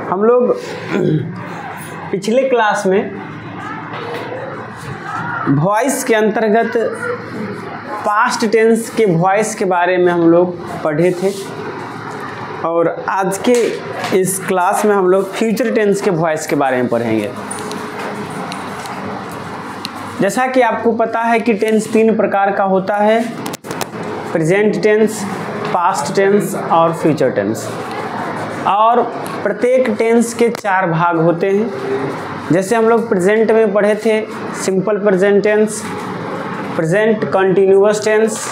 हम लोग पिछले क्लास में वॉइस के अंतर्गत पास्ट टेंस के वॉइस के बारे में हम लोग पढ़े थे और आज के इस क्लास में हम लोग फ्यूचर टेंस के वॉइस के बारे में पढ़ेंगे। जैसा कि आपको पता है कि टेंस 3 प्रकार का होता है, प्रेजेंट टेंस, पास्ट टेंस और फ्यूचर टेंस। और प्रत्येक टेंस के 4 भाग होते हैं। जैसे हम लोग प्रेजेंट में पढ़े थे simple present tense, present continuous tense,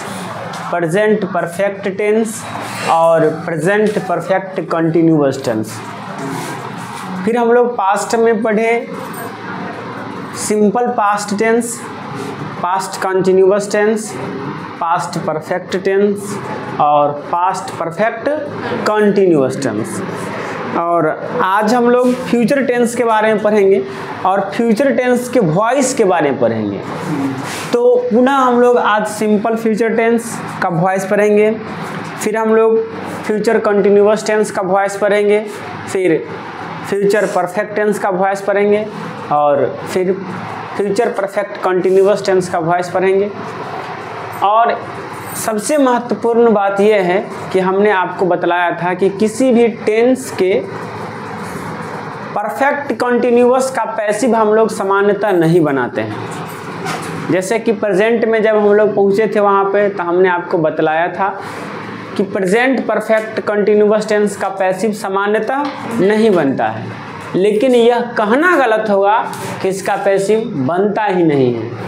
present perfect tense और प्रेजेंट परफेक्ट कंटिन्यूअस टेंस। फिर हम लोग पास्ट में पढ़े simple past tense, past continuous tense, past perfect tense और पास्ट परफेक्ट कंटिन्यूअस टेंस। और आज हम लोग फ्यूचर टेंस के बारे में पढ़ेंगे और फ्यूचर टेंस के वॉइस के बारे में पढ़ेंगे। तो पुनः हम लोग आज सिंपल फ्यूचर टेंस का वॉइस पढ़ेंगे, फिर हम लोग फ्यूचर कंटिन्यूअस टेंस का वॉइस पढ़ेंगे, फिर फ्यूचर परफेक्ट टेंस का वॉइस पढ़ेंगे और फिर फ्यूचर परफेक्ट कंटिन्यूअस टेंस का वॉइस पढ़ेंगे। और सबसे महत्वपूर्ण बात यह है कि हमने आपको बतलाया था कि किसी भी टेंस के परफेक्ट कंटिन्यूअस का पैसिव हम लोग सामान्यतः नहीं बनाते हैं। जैसे कि प्रेजेंट में जब हम लोग पहुँचे थे वहाँ पे तो हमने आपको बतलाया था कि प्रेजेंट परफेक्ट कंटिन्यूअस टेंस का पैसिव सामान्यतः नहीं बनता है, लेकिन यह कहना गलत होगा कि इसका पैसिव बनता ही नहीं है।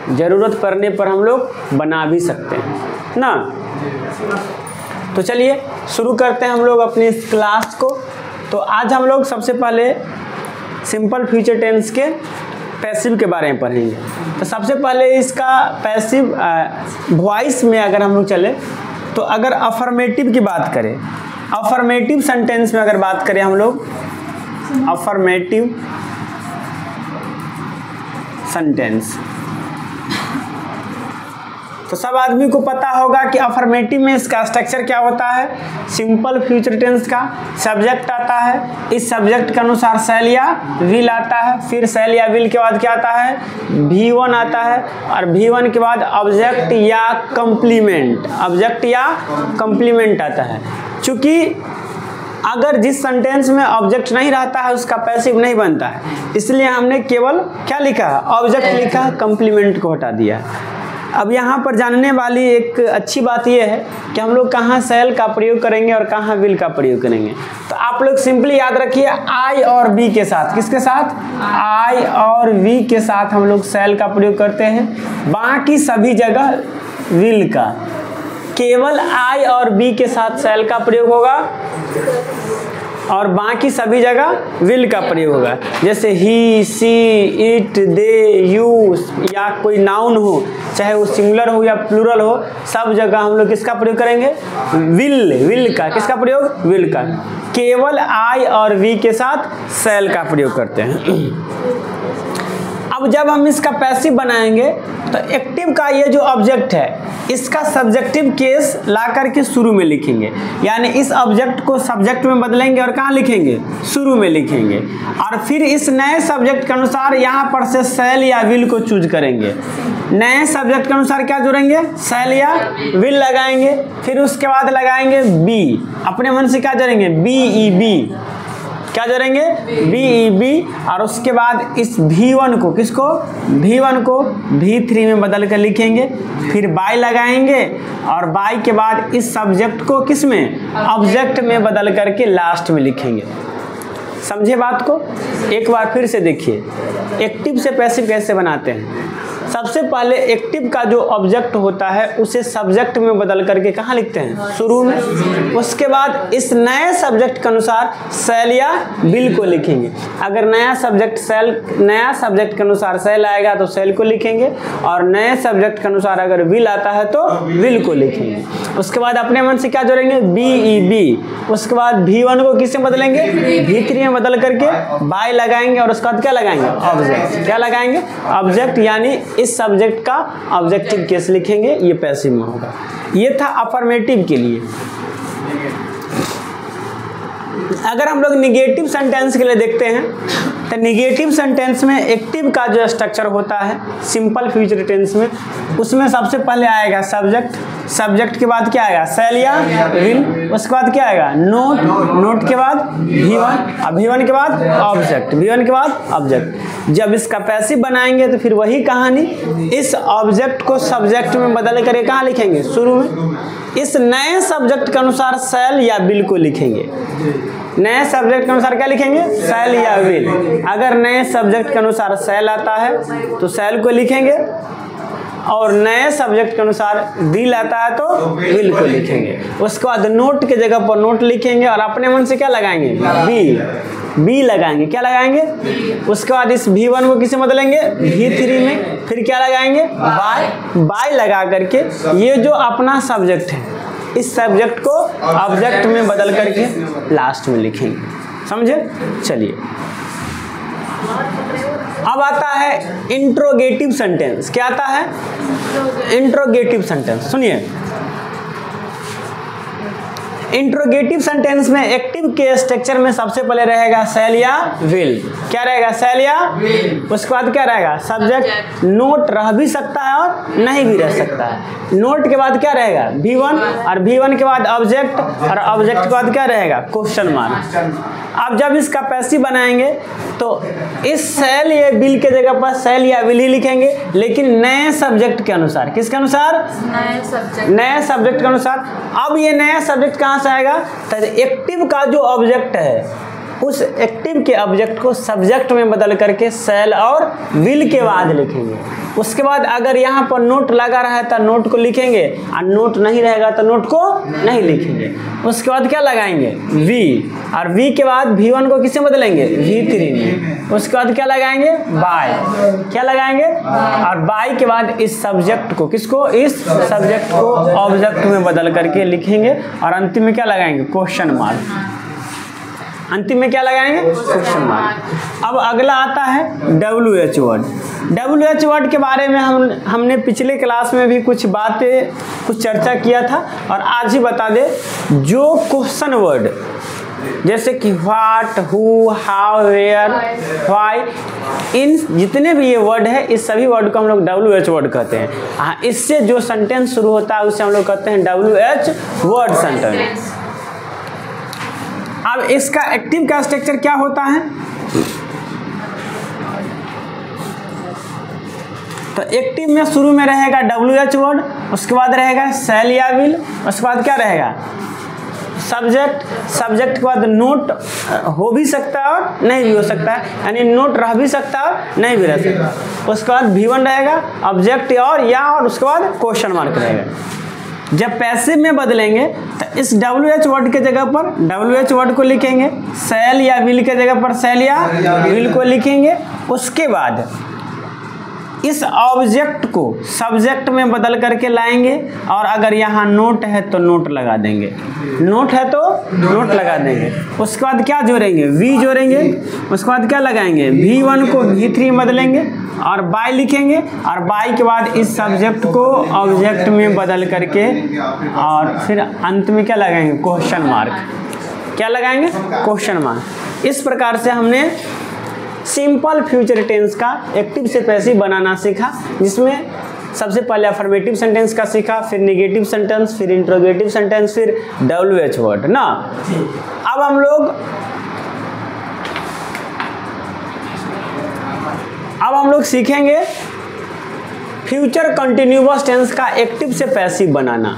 ज़रूरत पड़ने पर हम लोग बना भी सकते हैं ना। तो चलिए शुरू करते हैं हम लोग अपनी इस क्लास को। तो आज हम लोग सबसे पहले सिंपल फ्यूचर टेंस के पैसिव के बारे में पढ़ेंगे। तो सबसे पहले इसका पैसिव वॉइस में अगर हम लोग चले तो अगर अफर्मेटिव की बात करें, अफर्मेटिव सेंटेंस में अगर बात करें हम लोग अफर्मेटिव सेंटेंस, तो सब आदमी को पता होगा कि अफर्मेटिव में इसका स्ट्रक्चर क्या होता है। सिंपल फ्यूचर टेंस का सब्जेक्ट आता है, इस सब्जेक्ट के अनुसार शैल या विल आता है, फिर शैल या विल के बाद क्या आता है, V1 आता है और V1 के बाद ऑब्जेक्ट या कंप्लीमेंट, ऑब्जेक्ट या कंप्लीमेंट आता है। चूंकि अगर जिस सेंटेंस में ऑब्जेक्ट नहीं रहता है उसका पैसिव नहीं बनता है, इसलिए हमने केवल क्या लिखा है, ऑब्जेक्ट लिखा है, कंप्लीमेंट को हटा दिया है। अब यहाँ पर जानने वाली एक अच्छी बात यह है कि हम लोग कहाँ शैल का प्रयोग करेंगे और कहाँ विल का प्रयोग करेंगे। तो आप लोग सिंपली याद रखिए आई और बी के साथ, किसके साथ, आई और वी के साथ हम लोग शैल का प्रयोग करते हैं, बाकी सभी जगह विल का। केवल आई और बी के साथ शैल का प्रयोग होगा और बाकी सभी जगह विल का प्रयोग होगा। जैसे ही, सी, इट, दे, यू या कोई नाउन हो, चाहे वो सिंगुलर हो या प्लूरल हो, सब जगह हम लोग किसका प्रयोग करेंगे, विल, विल का। किसका प्रयोग, विल का। केवल आई और वी के साथ शैल का प्रयोग करते हैं। अब जब हम इसका पैसिव बनाएंगे तो एक्टिव का ये जो ऑब्जेक्ट है इसका सब्जेक्टिव केस ला करके शुरू में लिखेंगे, यानी इस ऑब्जेक्ट को सब्जेक्ट में बदलेंगे और कहाँ लिखेंगे, शुरू में लिखेंगे। और फिर इस नए सब्जेक्ट के अनुसार यहाँ पर से शैल या विल को चूज करेंगे। नए सब्जेक्ट के अनुसार क्या जोड़ेंगे, शैल या विल लगाएंगे। फिर उसके बाद लगाएंगे बी, अपने मन से क्या जोड़ेंगे, बी ई बी, क्या जोड़ेंगे, बी ई बी। और उसके बाद इस V1 को, किसको, V1 को V3 में बदल कर लिखेंगे। फिर बाय लगाएंगे और बाय के बाद इस सब्जेक्ट को किस में, ऑब्जेक्ट में बदल करके लास्ट में लिखेंगे। समझे बात को, एक बार फिर से देखिए एक्टिव से पैसिव कैसे बनाते हैं। सबसे पहले एक्टिव का जो ऑब्जेक्ट होता है उसे सब्जेक्ट में बदल करके कहाँ लिखते हैं, शुरू में। उसके बाद इस नए सब्जेक्ट के अनुसार शैल या विल को लिखेंगे। अगर नया सब्जेक्ट के अनुसार शैल आएगा तो शैल को लिखेंगे और नए सब्जेक्ट के अनुसार अगर विल आता है तो विल को लिखेंगे। उसके बाद अपने मन से क्या जोड़ेंगे, बी ई बी। उसके बाद V1 को किससे बदलेंगे, V3 में बदल करके बाय लगाएंगे और उसके बाद क्या लगाएंगे, ऑब्जेक्ट। क्या लगाएंगे, ऑब्जेक्ट, यानी इस सब्जेक्ट का ऑब्जेक्टिव केस लिखेंगे, ये पैसिव में होगा। ये था अफर्मेटिव के लिए। अगर हम लोग निगेटिव सेंटेंस के लिए देखते हैं तो निगेटिव सेंटेंस में एक्टिव का जो स्ट्रक्चर होता है सिंपल फ्यूचर टेंस में, उसमें सबसे पहले आएगा सब्जेक्ट, सब्जेक्ट के बाद क्या आएगा सेल या विल, उसके बाद क्या आएगा नोट, नोट के बाद V1, अब V1 के बाद ऑब्जेक्ट, V1 के बाद ऑब्जेक्ट। जब इसका पैसिव बनाएंगे तो फिर वही कहानी, इस ऑब्जेक्ट को सब्जेक्ट में बदल करके कहाँ लिखेंगे शुरू में, इस नए सब्जेक्ट के अनुसार सेल या विल को लिखेंगे। नए सब्जेक्ट के अनुसार क्या लिखेंगे सेल या विल। अगर नए सब्जेक्ट के अनुसार सेल आता है तो सेल को लिखेंगे, और नए सब्जेक्ट के अनुसार विल आता है तो विल को लिखेंगे। उसके बाद नोट के जगह पर नोट लिखेंगे और अपने मन से क्या लगाएंगे बी लगाएंगे, क्या लगाएंगे। उसके बाद इस V1 को किसे बदलेंगे V3 में, फिर क्या लगाएंगे बाय लगा करके ये जो अपना सब्जेक्ट है इस सब्जेक्ट को ऑब्जेक्ट में बदल करके लास्ट में लिखेंगे, समझे। चलिए अब आता है इंट्रोगेटिव सेंटेंस। क्या आता है इंट्रोगेटिव सेंटेंस, सुनिए। इंट्रोगेटिव सेंटेंस में एक्टिव के स्ट्रक्चर में सबसे पहले रहेगा सेल या विल। क्या रहेगा सेल या विल। उसके बाद क्या रहेगा सब्जेक्ट, नोट रह भी सकता है और नहीं भी रह सकता है। नोट के बाद क्या रहेगा V1, और V1 के बाद ऑब्जेक्ट, और ऑब्जेक्ट के बाद क्या रहेगा क्वेश्चन मार्क। अब जब इसका पैसिव बनाएंगे तो इस सेल या विल के जगह पर सेल या विल ही लिखेंगे, लेकिन नए सब्जेक्ट के अनुसार। किसके अनुसार नए सब्जेक्ट के अनुसार। अब ये नया सब्जेक्ट कहाँ से आएगा, तो एक्टिव का जो ऑब्जेक्ट है उस एक्टिव के ऑब्जेक्ट को सब्जेक्ट में बदल करके सेल और विल के बाद लिखेंगे। उसके बाद अगर यहाँ पर नोट लगा रहा है तो नोट को लिखेंगे, और नोट नहीं रहेगा तो नोट को नहीं लिखेंगे। उसके बाद क्या लगाएंगे V, और V के बाद V1 को किससे बदलेंगे V3 में। उसके बाद क्या लगाएंगे बाय, क्या लगाएंगे, और बाय के बाद इस सब्जेक्ट को, किसको इस सब्जेक्ट को ऑब्जेक्ट में बदल करके लिखेंगे, और अंतिम में क्या लगाएंगे क्वेश्चन मार्क। अंतिम में क्या लगाएंगे क्वेश्चन मार्क। अब अगला आता है WH वर्ड। WH वर्ड के बारे में हमने पिछले क्लास में भी कुछ चर्चा किया था, और आज ही बता दे। जो क्वेश्चन वर्ड जैसे कि what, who, how, where, why, इन जितने भी ये वर्ड है इस सभी वर्ड को हम लोग WH वर्ड कहते हैं। हाँ, इससे जो सेंटेंस शुरू होता है उसे हम लोग कहते हैं WH वर्ड सेंटेंस। अब इसका एक्टिव का स्ट्रक्चर क्या होता है, तो एक्टिव में शुरू में रहेगा WH वर्ड, उसके बाद रहेगा सेल या विल, उसके बाद क्या रहेगा सब्जेक्ट, सब्जेक्ट के बाद नोट हो भी सकता है और नहीं भी हो सकता है, यानी नोट रह भी सकता है और नहीं भी रह सकता। उसके बाद V1 रहेगा ऑब्जेक्ट और उसके बाद क्वेश्चन मार्क रहेगा। जब पैसिव में बदलेंगे तो इस WH वर्ड के जगह पर WH वर्ड को लिखेंगे, सेल या विल के जगह पर सेल या विल को लिखेंगे। उसके बाद इस ऑब्जेक्ट को सब्जेक्ट में बदल करके लाएंगे, और अगर यहाँ नोट है तो नोट लगा देंगे, नोट है तो नोट लगा देंगे। उसके बाद क्या जोड़ेंगे V जोड़ेंगे, उसके बाद क्या लगाएंगे V1 को V3 में बदलेंगे और बाय लिखेंगे, और बाय के बाद इस सब्जेक्ट को ऑब्जेक्ट में बदल करके, और फिर अंत में क्या लगाएंगे क्वेश्चन मार्क। क्या लगाएंगे क्वेश्चन मार्क। इस प्रकार से हमने सिंपल फ्यूचर टेंस का एक्टिव से पैसिव बनाना सीखा, जिसमें सबसे पहले अफर्मेटिव सेंटेंस का सीखा, फिर नेगेटिव सेंटेंस, फिर इंट्रोगेटिव सेंटेंस, फिर WH वर्ड ना। अब हम लोग सीखेंगे फ्यूचर कंटिन्यूअस टेंस का एक्टिव से पैसिव बनाना।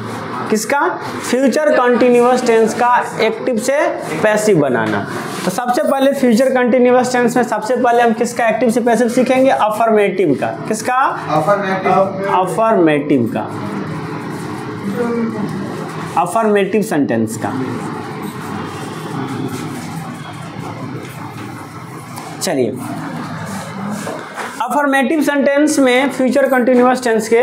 किसका फ्यूचर कंटिन्यूअस टेंस का एक्टिव से पैसिव बनाना। तो सबसे पहले फ्यूचर कंटिन्यूअस टेंस में सबसे पहले हम किसका एक्टिव से पैसिव सीखेंगे अफर्मेटिव का। किसका अफर्मेटिव का, अफर्मेटिव सेंटेंस का। चलिए अफर्मेटिव सेंटेंस में फ्यूचर कंटिन्यूअस टेंस के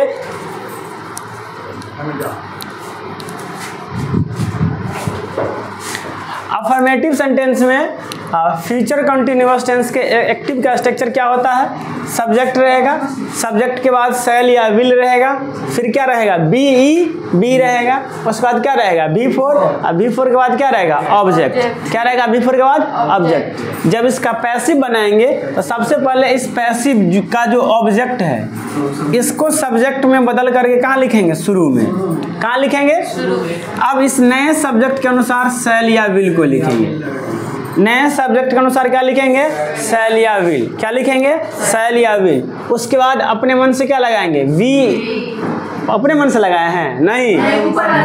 अफर्मेटिव सेंटेंस में फ्यूचर कंटिन्यूअस टेंस के एक्टिव का स्ट्रक्चर क्या होता है? सब्जेक्ट रहेगा, सब्जेक्ट के बाद शैल या विल रहेगा, फिर क्या रहेगा? बी ई बी रहेगा, उसके बाद क्या रहेगा? B4, और B4 के बाद क्या रहेगा? ऑब्जेक्ट। क्या रहेगा B4 के बाद? ऑब्जेक्ट। जब इसका पैसिव बनाएंगे तो सबसे पहले इस पैसिव का जो ऑब्जेक्ट है इसको सब्जेक्ट में बदल करके कहाँ लिखेंगे? शुरू में। कहाँ लिखेंगे? अब इस नए सब्जेक्ट के अनुसार शैल या विल को लिखेंगे। नए सब्जेक्ट के अनुसार क्या लिखेंगे? शैल या विल। क्या लिखेंगे? शैल या विल। उसके बाद अपने मन से क्या लगाएंगे? वी। अपने मन से लगाए हैं? नहीं,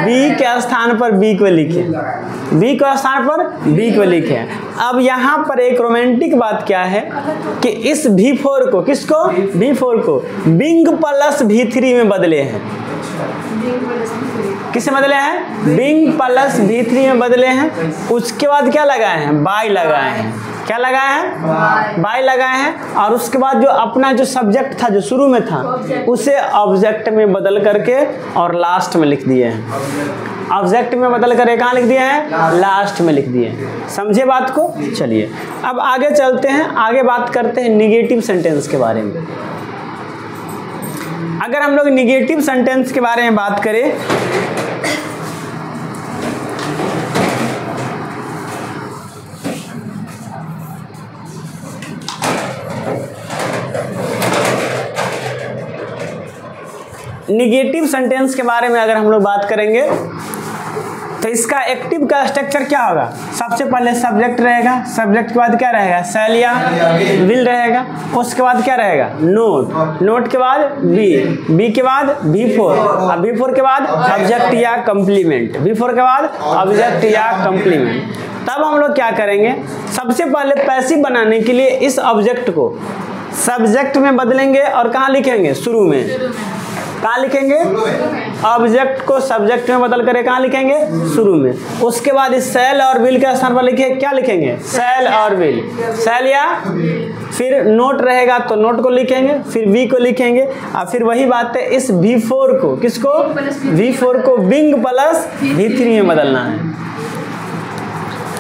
बी के स्थान पर बी को लिखे, बी के स्थान पर बी को लिखे। अब यहाँ पर एक रोमांटिक बात क्या है कि इस V4 को, किसको? V4 को बिंग प्लस V3 में बदले हैं। किससे बदले हैं? बिंग प्लस V3 में बदले हैं। उसके बाद क्या लगाए हैं? बाय लगाए हैं। क्या लगाए हैं? बाय लगाए हैं। और उसके बाद जो अपना जो सब्जेक्ट था जो शुरू में था उसे ऑब्जेक्ट में बदल करके और लास्ट में लिख दिए हैं। ऑब्जेक्ट में बदल करके कहाँ लिख दिए हैं? लास्ट में लिख दिए हैं। समझे बात को? चलिए अब आगे चलते हैं, आगे बात करते हैं निगेटिव सेंटेंस के बारे में। अगर हम लोग निगेटिव सेंटेंस के बारे में बात करें निगेटिव सेंटेंस के बारे में अगर हम लोग बात करेंगे तो इसका एक्टिव का स्ट्रक्चर क्या होगा? सबसे पहले सब्जेक्ट रहेगा, सब्जेक्ट के बाद क्या रहेगा? शैल या विल रहेगा। उसके बाद क्या रहेगा? नोट, नोट के बाद बी, बी के बाद V4, और V4 के बाद ऑब्जेक्ट या कंप्लीमेंट, V4 के बाद ऑब्जेक्ट या कंप्लीमेंट। तब हम लोग क्या करेंगे? सबसे पहले पैसिव बनाने के लिए इस ऑब्जेक्ट को सब्जेक्ट में बदलेंगे और कहाँ लिखेंगे? शुरू में। कहाँ लिखेंगे? ऑब्जेक्ट को सब्जेक्ट में बदल कर कहाँ लिखेंगे? शुरू में। उसके बाद इस शैल और विल के स्थान पर लिखे क्या लिखेंगे? शैल और विल। शैल या फिर नोट रहेगा तो नोट को लिखेंगे, फिर वी को लिखेंगे, और फिर वही बात है इस V4 को, किसको? V4 को बिंग प्लस V3 में बदलना है।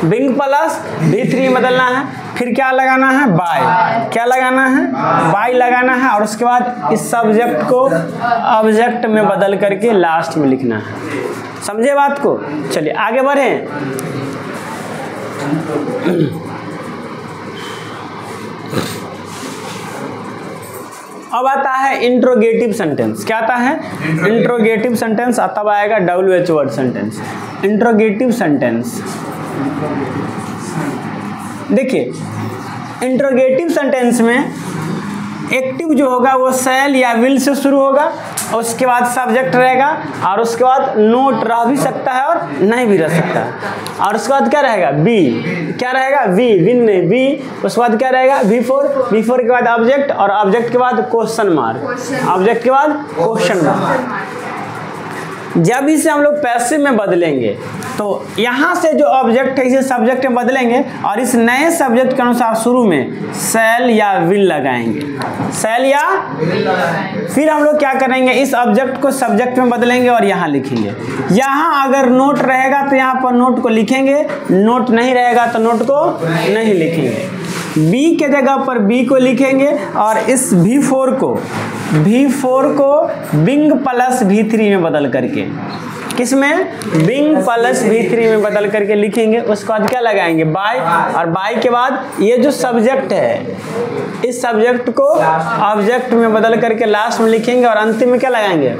बिंग प्लस V3 में बदलना है। फिर क्या लगाना है? बाय। क्या लगाना है? बाय लगाना है। और उसके बाद इस सब्जेक्ट को ऑब्जेक्ट में बदल करके लास्ट में लिखना है। समझे बात को? चलिए आगे बढ़ें। अब आता है इंट्रोगेटिव सेंटेंस। क्या आता है? Interrogative sentence. तब आएगा WH word sentence. Interrogative sentence देखिए, इंट्रोगेटिव सेंटेंस में एक्टिव जो होगा वो शैल या विल से शुरू होगा, और उसके बाद सब्जेक्ट रहेगा, और उसके बाद नोट रह भी सकता है और नहीं भी रह सकता है, और उसके बाद क्या रहेगा? बी। क्या रहेगा? वी, विन नहीं बी। उसके बाद क्या रहेगा? V4 के बाद ऑब्जेक्ट, और ऑब्जेक्ट के बाद क्वेश्चन मार्क, ऑब्जेक्ट के बाद क्वेश्चन मार्क। जब इसे हम लोग पैसिव में बदलेंगे तो यहाँ से जो ऑब्जेक्ट है इसे सब्जेक्ट में बदलेंगे, और इस नए सब्जेक्ट के अनुसार शुरू में शैल या विल लगाएंगे। शैल या फिर हम लोग क्या करेंगे? इस ऑब्जेक्ट को सब्जेक्ट में बदलेंगे और यहाँ लिखेंगे। यहाँ अगर नोट रहेगा तो यहाँ पर नोट को लिखेंगे, नोट नहीं रहेगा तो नोट को नहीं लिखेंगे। बी के जगह पर बी को लिखेंगे, और इस V4 को बिंग प्लस V3 में बदल करके, किसमें? बिंग प्लस V3 में बदल करके लिखेंगे। उसके बाद क्या लगाएंगे? बाय, और बाय के बाद ये जो सब्जेक्ट है इस सब्जेक्ट को ऑब्जेक्ट में बदल करके लास्ट में लिखेंगे, और अंतिम में क्या लगाएंगे?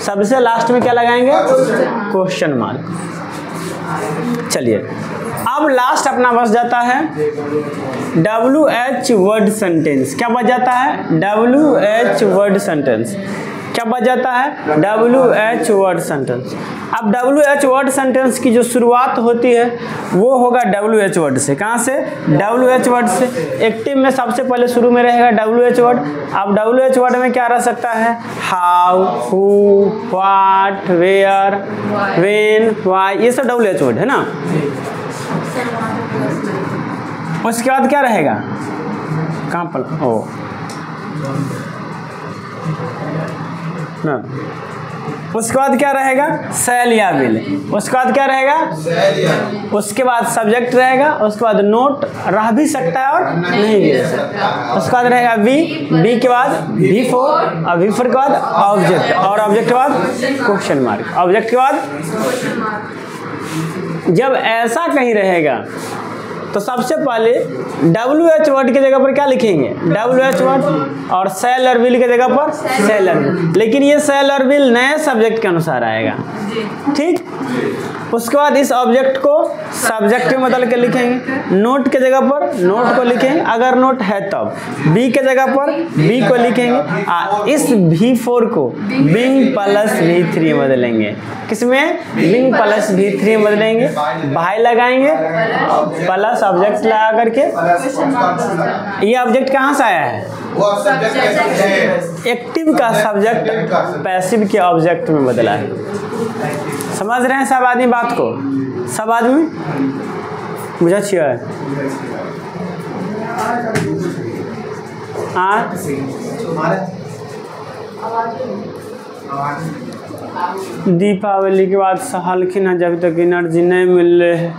सबसे लास्ट में क्या लगाएंगे? Question mark. चलिए अब लास्ट अपना बच जाता है WH वर्ड सेंटेंस। क्या बच जाता है? WH word sentence. क्या बच जाता है? WH word sentence. अब WH वर्ड सेंटेंस की जो शुरुआत होती है वो होगा WH वर्ड से। कहाँ से? WH वर्ड से। एक्टिव में सबसे पहले शुरू में रहेगा WH वर्ड। अब WH वर्ड में क्या रह सकता है? How, who, what, where, when, why, ये सब WH वर्ड है ना। उसके बाद क्या रहेगा? कहाँ पर? ओ ना, उसके बाद क्या रहेगा, शैल या विल। उसके बाद क्या रहेगा, उसके बाद सब्जेक्ट रहेगा। उसके बाद नोट रह भी सकता है और नहीं भी रह सकता। उसके बाद रहेगा बी, बी के बाद V4 और V4 के बाद ऑब्जेक्ट और ऑब्जेक्ट के बाद क्वेश्चन मार्क। ऑब्जेक्ट के बाद जब ऐसा कहीं रहेगा तो सबसे पहले WH वर्ड की जगह पर क्या लिखेंगे, WH वर्ड, और शैल और विल की जगह पर शैल और विल। लेकिन ये शैल और विल नए सब्जेक्ट के अनुसार आएगा, ठीक। उसके बाद इस ऑब्जेक्ट को सब्जेक्ट में बदल के लिखेंगे। नोट के जगह पर नोट को लिखेंगे, अगर नोट है तब। बी के जगह पर बी को लिखेंगे। इस V4 को बिंग प्लस V3 बदलेंगे। किसमें, बिंग प्लस V3 में बदलेंगे। बाय लगाएंगे प्लस ऑब्जेक्ट लगा करके। ये ऑब्जेक्ट कहाँ से आया है, एक्टिव का सब्जेक्ट पैसिव के ऑब्जेक्ट में बदला है। समझ रहे हैं सब आदमी बात को, सब आदमी बुझा छिए। दीपावली के बाद सहलखिन है, जब तक एनर्जी नहीं मिल रहे है।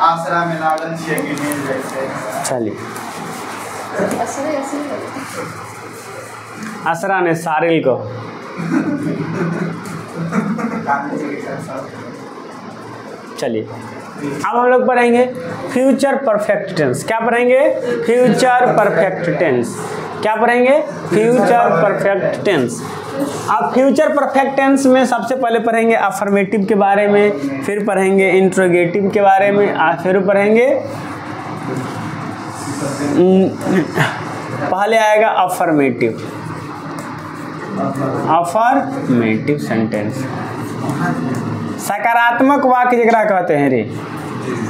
आसरा में लागल छिए कि मिल जैसे। चलिए, आसरा ने सारिल को चलिए अब हम लोग पढ़ेंगे फ्यूचर परफेक्ट टेंस। क्या पढ़ेंगे, फ्यूचर परफेक्ट टेंस। क्या पढ़ेंगे, फ्यूचर परफेक्ट टेंस। अब फ्यूचर परफेक्ट टेंस में सबसे पहले पढ़ेंगे अफर्मेटिव के बारे में, फिर पढ़ेंगे इंट्रोगेटिव के बारे में, फिर पढ़ेंगे पहले आएगा अफर्मेटिव, अफर्मेटिव सेंटेंस। सकारात्मक वाक्य जरा कहते हैं रे,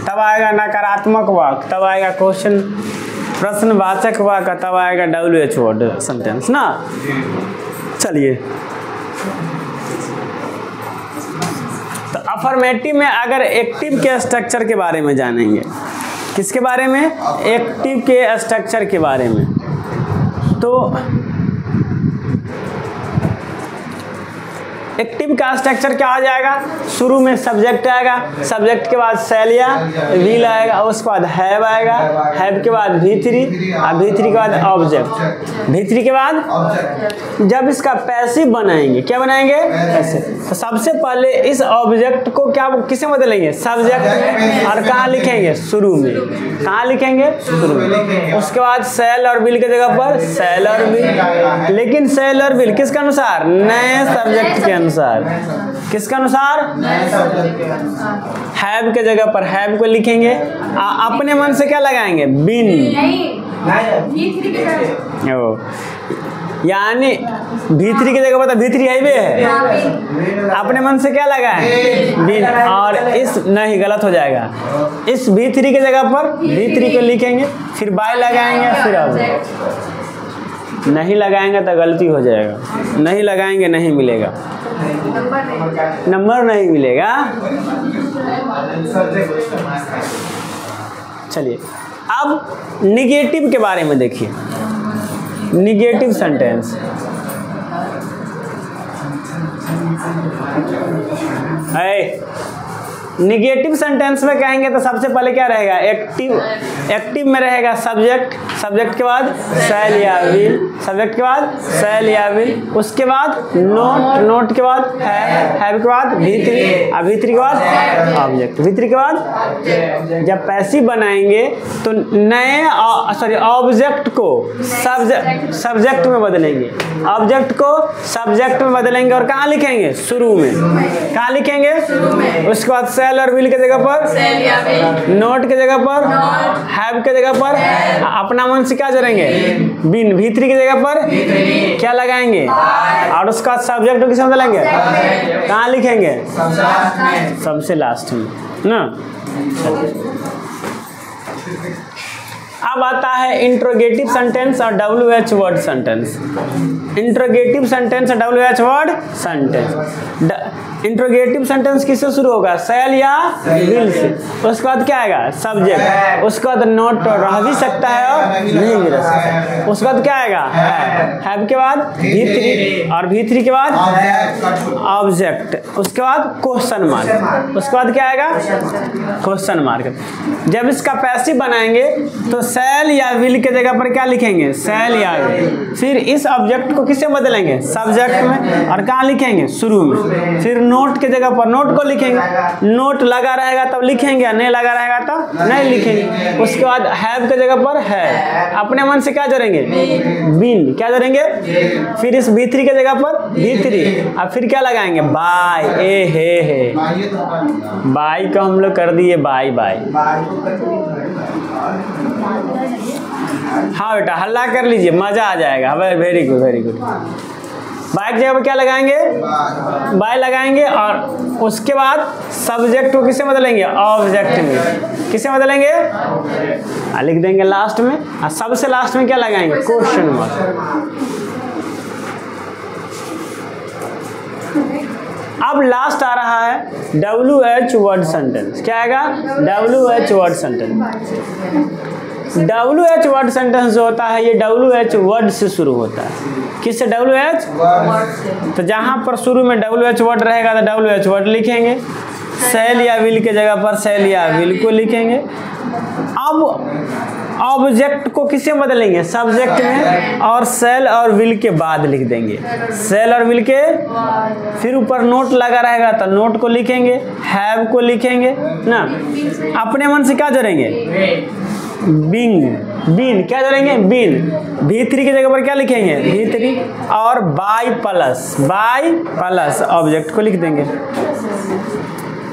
तब आएगा नकारात्मक वाक्य, तब आएगा क्वेश्चन प्रश्नवाचक वाक्य, तब आएगा WH वर्ड सेंटेंस ना। चलिए, तो अफर्मेटिव में अगर एक्टिव के स्ट्रक्चर के बारे में जानेंगे, किसके बारे में, एक्टिव के स्ट्रक्चर के बारे में, तो एक्टिव का स्ट्रक्चर क्या हो जाएगा, शुरू में सब्जेक्ट आएगा, सब्जेक्ट के बाद शैल या विल आएगा, उसके बाद हैव आएगा, हैव के बाद V3 और V3 के बाद ऑब्जेक्ट, V3 के बाद जब इसका पैसिव बनाएंगे, क्या बनाएंगे, पैसिव। तो सबसे पहले इस ऑब्जेक्ट को क्या किसे बदलेंगे, सब्जेक्ट में, और कहाँ लिखेंगे, शुरू में। कहाँ लिखेंगे, शुरू में। उसके बाद शैल और विल की जगह पर शैल और विल, लेकिन शैल और विल किसके अनुसार, नए सब्जेक्ट के अनुसार। किसका अनुसार, हैव के जगह पर हैव को लिखेंगे। अपने मन से क्या लगाएंगे, बिन, यानी V3 की जगह पर V3 हाईवे है, अपने मन से क्या लगाएं, बिन। और इस नहीं, गलत हो जाएगा, इस V3 की जगह पर V3 को लिखेंगे, फिर बाय लगाएंगे, फिर ऑब्जेक्ट। नहीं लगाएंगे तो गलती हो जाएगा, नहीं लगाएंगे नहीं मिलेगा, नंबर नहीं मिलेगा। चलिए अब निगेटिव के बारे में देखिए, निगेटिव सेंटेंस। निगेटिव सेंटेंस में कहेंगे तो सबसे पहले क्या रहेगा, एक्टिव। एक्टिव में रहेगा सब्जेक्ट, सब्जेक्ट के बाद शैल या विल, सब्जेक्ट के बाद शैल या विल, उसके बाद नोट, नोट के बाद हैव के बाद V3 और V3 के बाद ऑब्जेक्ट, V3 के बाद जब पैसिव बनाएंगे तो नए ऑब्जेक्ट को सब्जेक्ट में बदलेंगे, ऑब्जेक्ट को सब्जेक्ट में बदलेंगे और कहाँ लिखेंगे, शुरू में। कहाँ लिखेंगे, उसके बाद शैल और विल के जगह पर, नोट के जगह पर, हैव के जगह पर अपना मन से क्या जोड़ेंगे, बिन। V3 की जगह पर क्या लगाएंगे, और उसका सब्जेक्ट को किसमें बदलेंगे, कहाँ लिखेंगे, सबसे लास्ट में ना। अब आता है इंट्रोगेटिव सेंटेंस और WH word sentence. Interrogative sentence और WH word sentence. Interrogative sentence किससे शुरू होगा? शैल या विल से। उसके बाद क्या आएगा? सब्जेक्ट। उसके बाद नोट रह भी सकता है और नहीं भी रह सकता है। उसके बाद क्या आएगा? हैव के बाद V3 और V3 के बाद ऑब्जेक्ट। उसके बाद क्वेश्चन मार्क। उसके बाद क्या आएगा? Question mark. जब इसका पैसिव बनाएंगे तो शैल या विल के जगह पर क्या लिखेंगे? शैल या विल। फिर इस ऑब्जेक्ट को किससे बदलेंगे? सब्जेक्ट में। और कहाँ लिखेंगे? शुरू में। फिर नोट के जगह पर नोट को लिखेंगे। नोट लगा रहेगा तब लिखेंगे, नहीं लगा रहेगा तब नहीं लिखेंगे। उसके बाद हैव के जगह पर है। अपने मन से क्या जोड़ेंगे? बीन। क्या जोड़ेंगे? फिर इस V3 के जगह पर V3। अब फिर क्या लगाएंगे? बाय। ए हे बाय को हम लोग कर दिए बाय बाय। हाँ बेटा हल्ला कर लीजिए, मजा आ जाएगा। Very good very good. By की जगह पर क्या लगाएंगे? बाय लगाएंगे और उसके बाद सब्जेक्ट को किससे बदलेंगे? ऑब्जेक्ट में। किससे बदलेंगे? लिख देंगे लास्ट में। और सबसे लास्ट में क्या लगाएंगे? Question mark. अब लास्ट आ रहा है WH वर्ड सेंटेंस। क्या आएगा? WH word sentence. WH word sentence जो होता है ये WH वर्ड से शुरू होता है। किससे? WH। तो जहाँ पर शुरू में WH वर्ड रहेगा तो WH वर्ड लिखेंगे। शैल या विल के जगह पर शैल या विल को लिखेंगे। अब ऑब्जेक्ट को किससे बदलेंगे? सब्जेक्ट में। और शैल और विल के बाद लिख देंगे। शैल और विल के। फिर ऊपर नोट लगा रहेगा तो नोट को लिखेंगे, हैव को लिखेंगे ना। अपने मन से क्या जोड़ेंगे? बिंग। बीन। क्या जोड़ेंगे? बीन। V3 की जगह पर क्या लिखेंगे? V3 और बाय प्लस ऑब्जेक्ट को लिख देंगे।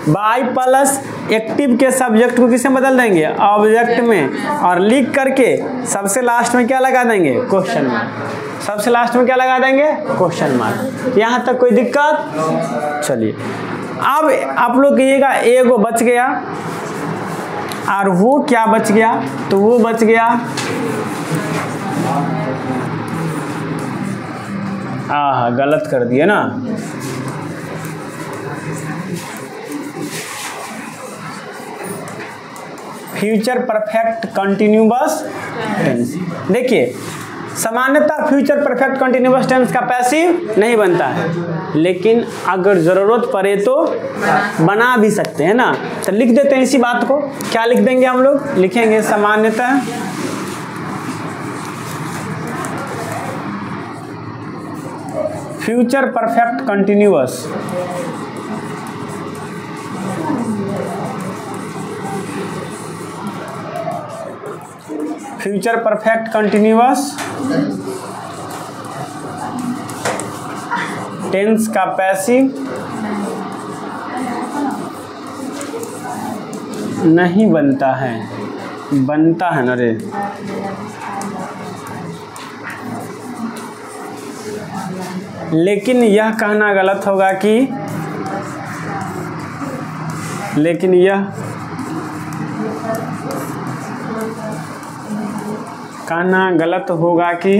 बाय प्लस एक्टिव के सब्जेक्ट को किससे बदल देंगे? ऑब्जेक्ट में। और लिख करके सबसे लास्ट में क्या लगा देंगे? Question mark. सबसे लास्ट में क्या लगा देंगे? Question mark. यहाँ तक कोई दिक्कत? चलिए अब आप लोग कहिएगा एगो बच गया और वो क्या बच गया? तो वो बच गया गलत कर दिए ना। Future perfect continuous tense. देखिए सामान्यतः फ्यूचर परफेक्ट कंटिन्यूअस टेंस का पैसिव नहीं बनता है, लेकिन अगर ज़रूरत पड़े तो बना भी सकते हैं ना। तो लिख देते हैं इसी बात को। क्या लिख देंगे हम लोग? लिखेंगे सामान्यतः future perfect continuous future perfect continuous tense का पैसिव नहीं बनता है। बनता है ना रे। लेकिन यह कहना गलत होगा कि कहना गलत होगा कि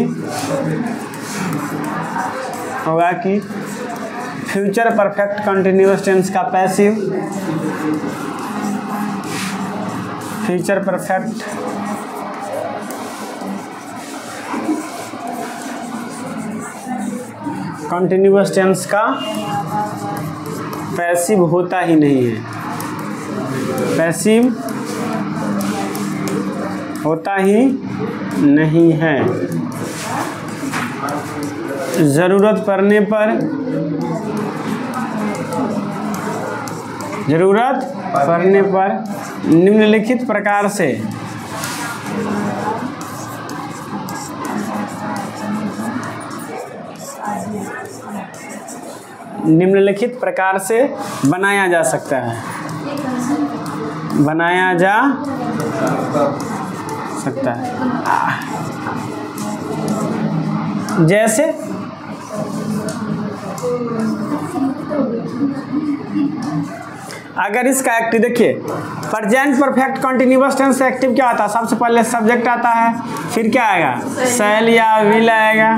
फ्यूचर परफेक्ट कंटिन्यूअस टेंस का passive future perfect continuous tense का पैसिव होता ही नहीं है। पैसिव होता ही नहीं है। ज़रूरत पड़ने पर निम्नलिखित प्रकार से बनाया जा सकता है। जैसे अगर इसका एक्टिव देखिए, प्रेजेंट परफेक्ट कंटिन्यूअस टेंस से एक्टिव क्या आता है? सबसे पहले सब्जेक्ट आता है, फिर क्या आएगा? शैल या विल आएगा,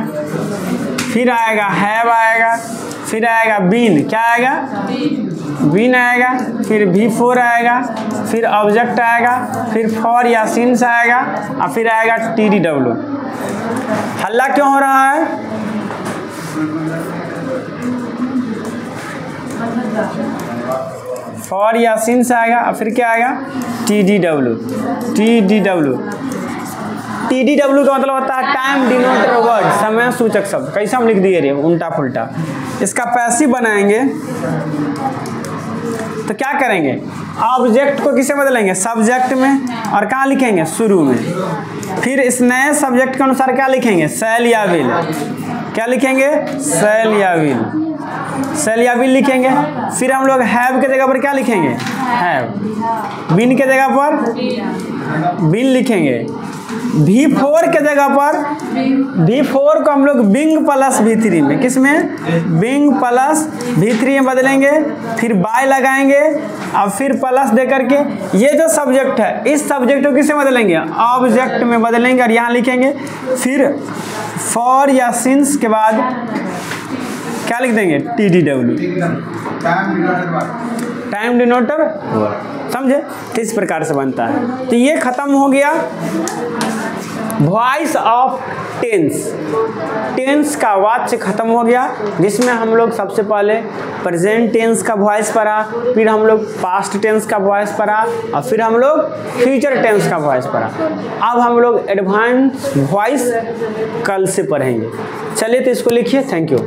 फिर आएगा हैव आएगा, फिर आएगा बीन, क्या आएगा? बीन आएगा, फिर V4 आएगा, फिर ऑब्जेक्ट आएगा, फिर फॉर या सिंस आएगा और फिर आएगा TDW। हल्ला क्यों हो रहा है? फॉर या सिंस आएगा और फिर क्या आएगा? TDW। TDW का मतलब होता है टाइम डिनोटर वर्ड, समय सूचक शब्द। कैसे हम लिख दिए रे उल्टा पुल्टा। इसका पैसिव बनाएंगे तो क्या करेंगे? ऑब्जेक्ट को किसे बदलेंगे? सब्जेक्ट में, और कहाँ लिखेंगे? शुरू में। फिर इस नए सब्जेक्ट के अनुसार क्या लिखेंगे? शैल या विल। क्या लिखेंगे? शैल या विल। शैल या विल लिखेंगे। फिर हम लोग हैव के जगह पर क्या लिखेंगे? हैव। बीन के जगह पर बिन लिखेंगे। V4 के जगह पर V4 को हम लोग बिंग प्लस V3 में, किस में? बिंग प्लस V3 में बदलेंगे। फिर बाय लगाएंगे और फिर प्लस दे करके ये जो सब्जेक्ट है इस सब्जेक्ट को किसे बदलेंगे? ऑब्जेक्ट में बदलेंगे और यहाँ लिखेंगे। फिर फॉर या सिंस के बाद क्या लिख देंगे? TDW, time डिनोटर। समझे? किस प्रकार से बनता है। तो ये खत्म हो गया वॉइस ऑफ टेंस। टेंस का वाच्य खत्म हो गया, जिसमें हम लोग सबसे पहले प्रेजेंट टेंस का वॉइस पढ़ा, फिर हम लोग पास्ट टेंस का वॉइस पढ़ा और फिर हम लोग फ्यूचर टेंस का वॉइस पढ़ा। अब हम लोग एडवांस वॉइस कल से पढ़ेंगे। चलिए तो इसको लिखिए। Thank you.